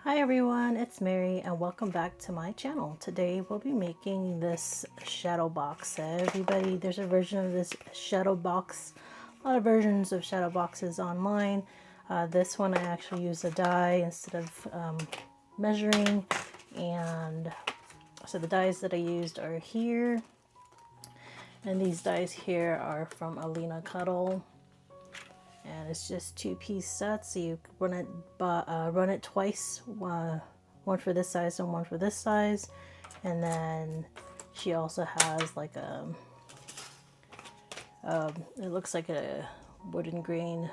Hi everyone, it's Mary and welcome back to my channel. Today we'll be making this shadow box. Everybody, there's a version of this shadow box, a lot of versions of shadow boxes online. This one I actually use a die instead of measuring, and so the dies that I used are here, and these dies here are from Alina Cutle. And it's just two-piece sets, so you run it twice, one for this size and one for this size. And then she also has like it looks like a wooden grain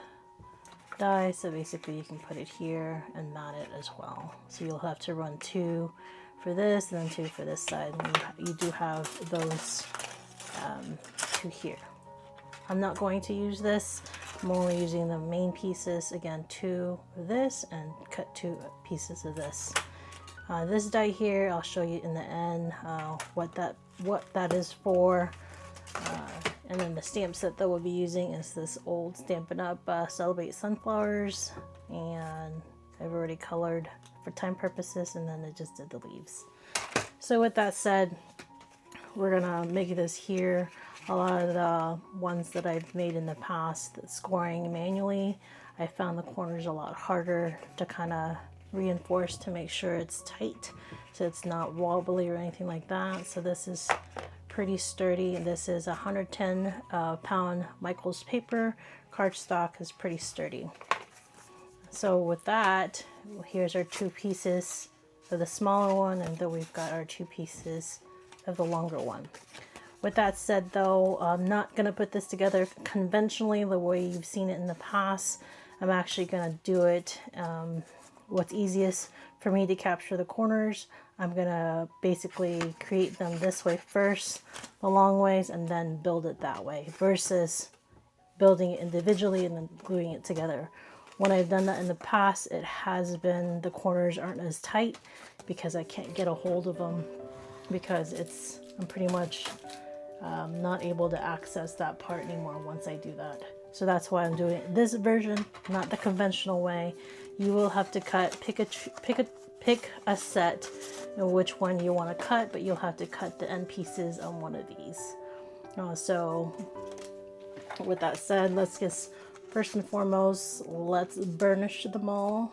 die, so basically you can put it here and mount it as well. So you'll have to run two for this and then two for this side, and you do have those two here. I'm not going to use this. I'm only using the main pieces. Again, two of this and cut two pieces of this. This die here, I'll show you in the end what that is for. And then the stamp set that we'll be using is this old Stampin' Up! Celebrate Sunflowers, and I've already colored for time purposes, and then I just did the leaves. So with that said, we're gonna make this here. A lot of the ones that I've made in the past, scoring manually, I found the corners a lot harder to kind of reinforce to make sure it's tight, so it's not wobbly or anything like that. So this is pretty sturdy. This is 110 pound Michaels paper. Cardstock is pretty sturdy. So with that, here's our two pieces of the smaller one, and then we've got our two pieces of the longer one. With that said though, I'm not going to put this together conventionally the way you've seen it in the past. I'm actually going to do it what's easiest for me to capture the corners. I'm going to basically create them this way first, the long ways, and then build it that way versus building it individually and then gluing it together. When I've done that in the past, it has been the corners aren't as tight because I can't get a hold of them, because I'm pretty much not able to access that part anymore once I do that. So that's why I'm doing this version, not the conventional way. You will have to pick a set of which one you want to cut, but you'll have to cut the end pieces on one of these. So with that said, let's just first and foremost, let's burnish them all.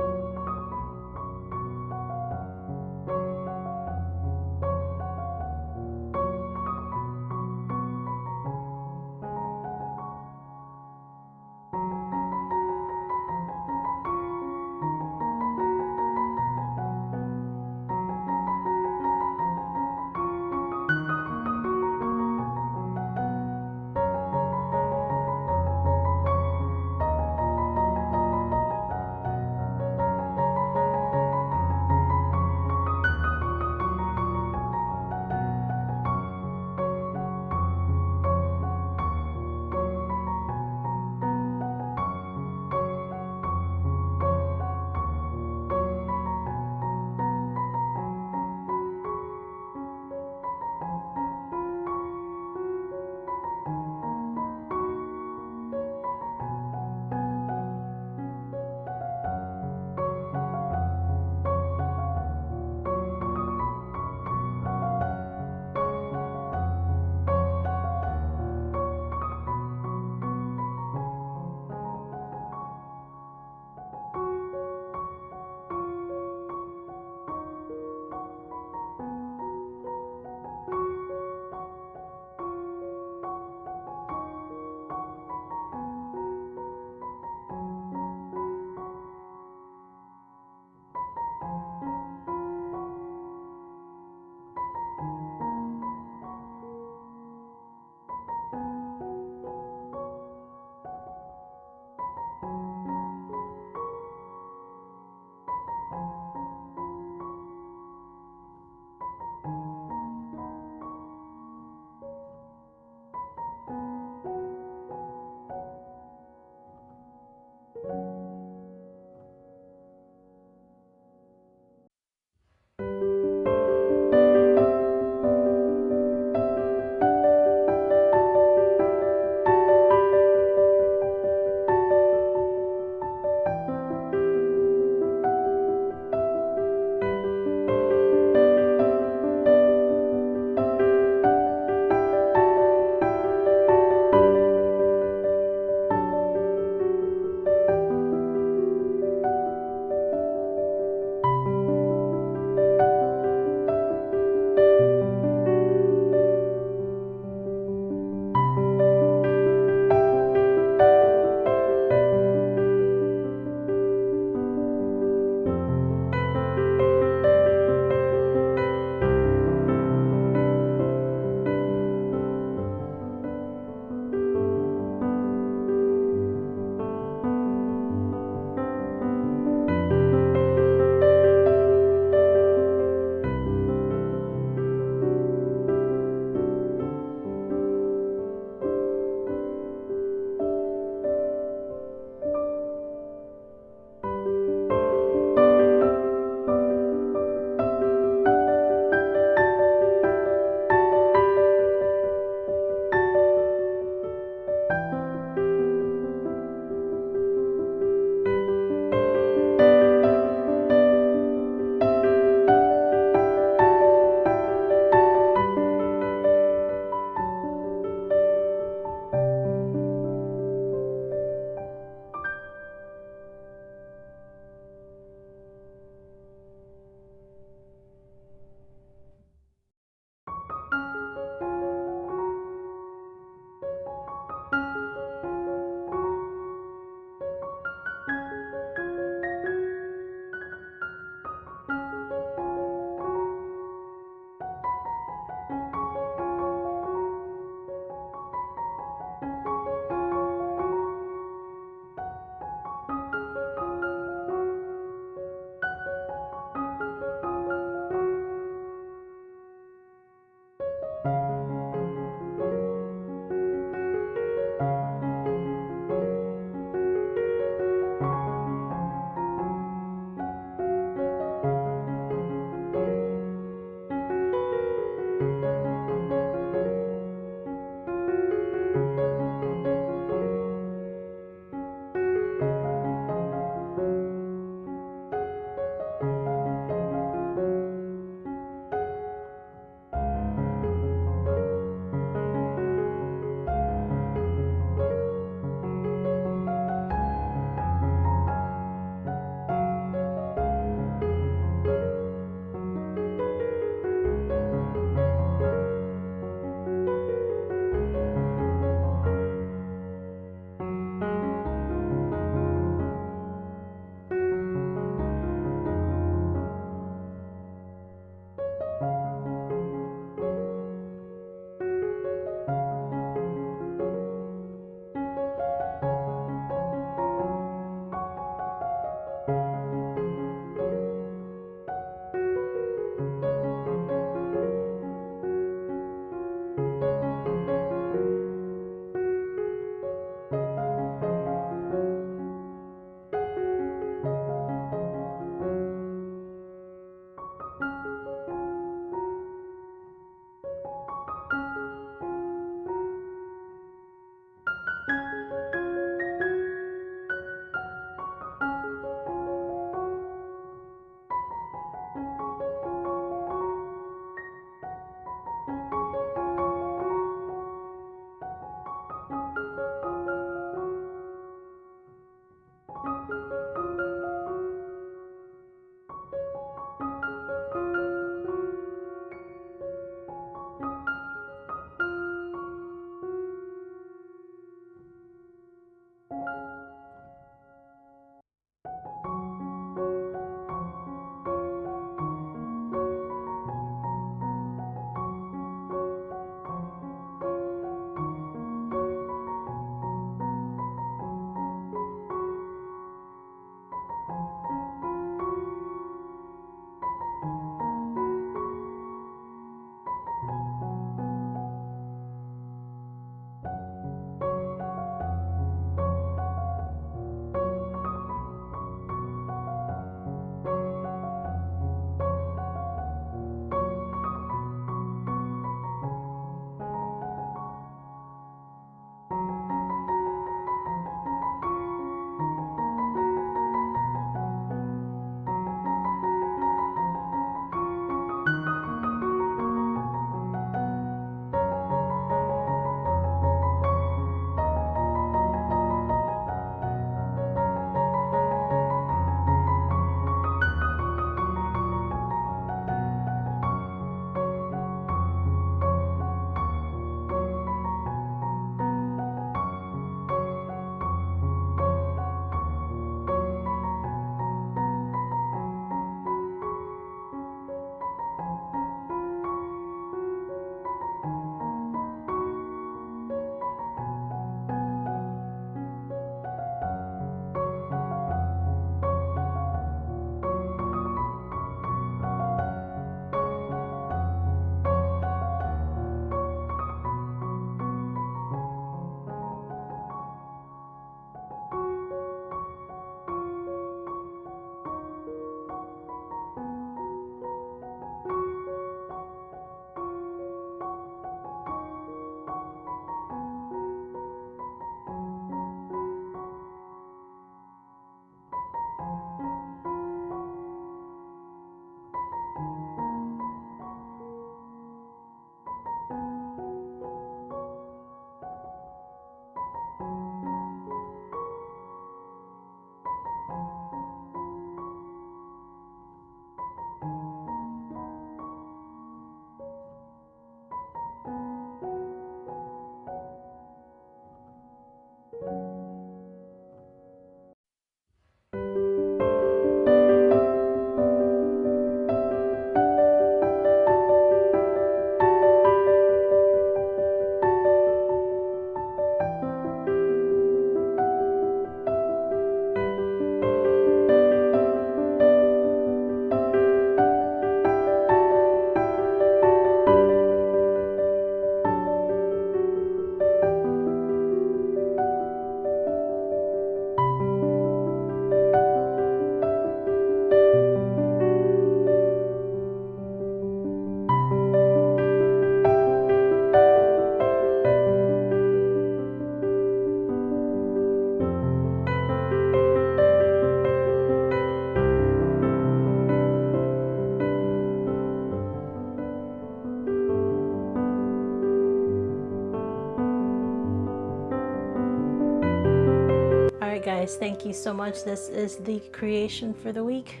guys, thank you so much. This is the creation for the week.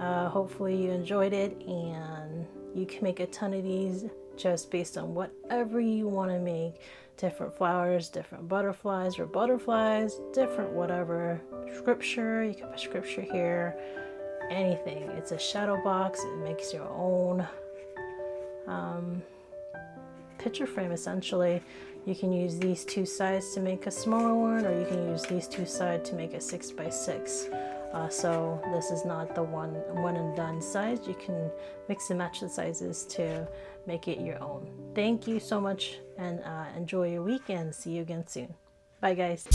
Hopefully you enjoyed it, and you can make a ton of these just based on whatever you want to make. Different flowers, different butterflies, or butterflies, different whatever. Scripture, you can put scripture here, anything. It's a shadow box. It makes your own picture frame essentially. You can use these two sides to make a smaller one, or you can use these two sides to make a 6x6. So this is not the one and done size. You can mix and match the sizes to make it your own. Thank you so much, and enjoy your week, and see you again soon. Bye guys.